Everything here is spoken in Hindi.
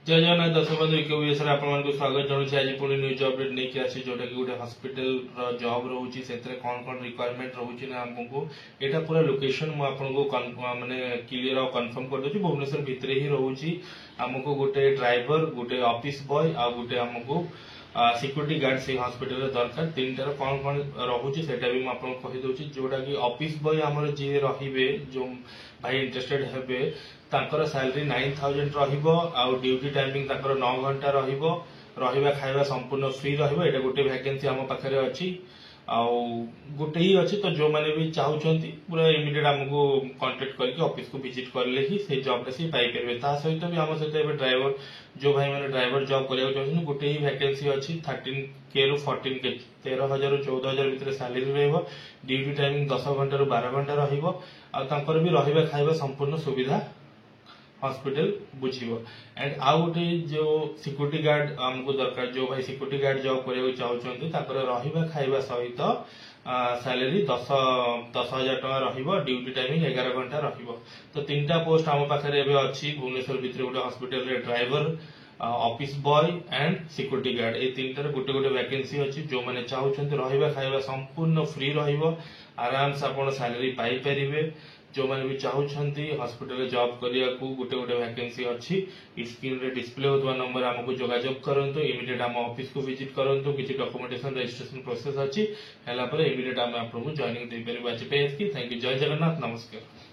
जय जगन्नाथ दर्शक बंधु यूएस आपन स्वागत जनाऊँ आज पुणी न्यूज अपडेट नहीं आसी जोटा कि गोटे हॉस्पिटल जॉब रोचे से कौन कौन रिक्वायरमेंट रोचे ना आमको यहाँ पूरा लोकेशन मुझे माने क्लियर और कन्फर्म कर दूसरी भुवनेश्वर भितर ही रोचे आमको गोटे ड्राइवर गोटे ऑफिस बॉय आ गोटे आमको सिक्यूरीटी गार्ड से हॉस्पिटल दरकार तीन टार कौन कौन रोचे से भी मुझे कहीदे जोटा कि ऑफिस बॉय आमर जी रे जो भाई इंटरेस्टेड हेबे तांकर सैलरी 9000 रहिबो आउ ड्यूटी टाइमिंग 9 घंटा रहिबो रहिबा खाइबा संपूर्ण फ्री रहिबो एटा गोटे वैकेंसी हम पाखरे अछि आउ गोटे ही अछि तो जो माने भी चाहुचंती पूरा इमीडिएट हमको कांटेक्ट करके ऑफिस को विजिट करले ही से जॉब रे से पाई परबे ता सहित भी हम सहित एबे ड्राइवर जो भाई माने ड्राइवर जॉब करिया चाहछन गोटे ही वैकेंसी अछि 13 के रु 14 के 13000 रु 14000 भीतर सैलरी रहइबो ड्यूटी टाइमिंग 10 घंटा रु 12 घंटा रहिबो आ तांकर भी रहिबा खाइबा संपूर्ण सुविधा हॉस्पिटल बुझीबो एंड आउ गोटे जो सिक्यूरीटी गार्ड हमको दरकार जो भाई सिक्यूरीटी गार्ड जॉब करिया चाहछन ताकर रहिबा खाइबा सहित सैलरी 10,000 टका रहिबो ड्यूटी टाइमिंग 11 घंटा रहिबो तो तीनटा पोस्ट हम पाखरे एबे अछि भुवनेश्वर भितर गोटे हॉस्पिटल रे driver office boy and security guard ए तीनटार गोटे गोटे वैकेंसी अछि जो माने चाहछन रहिबा खाइबा संपूर्ण फ्री रहिबो आराम से आपण सैलरी पाई परिबे जो मैंने भी चाहूँगी हॉस्पिटल जॉब करिया को गोटे गोटे वैकेंसी अच्छी स्क्रीन रे डिस्प्ले होता नंबर आमको जोगाजोग करंतु इमीडिएट आम ऑफिस को विजिट करंतु किसी डॉक्यूमेंटेशन रजिस्ट्रेशन प्रोसेस अच्छी हैला पर इमीडिएट आम आपको जॉइनिंग दे परिबा थैंक यू जय जगन्नाथ नमस्कार।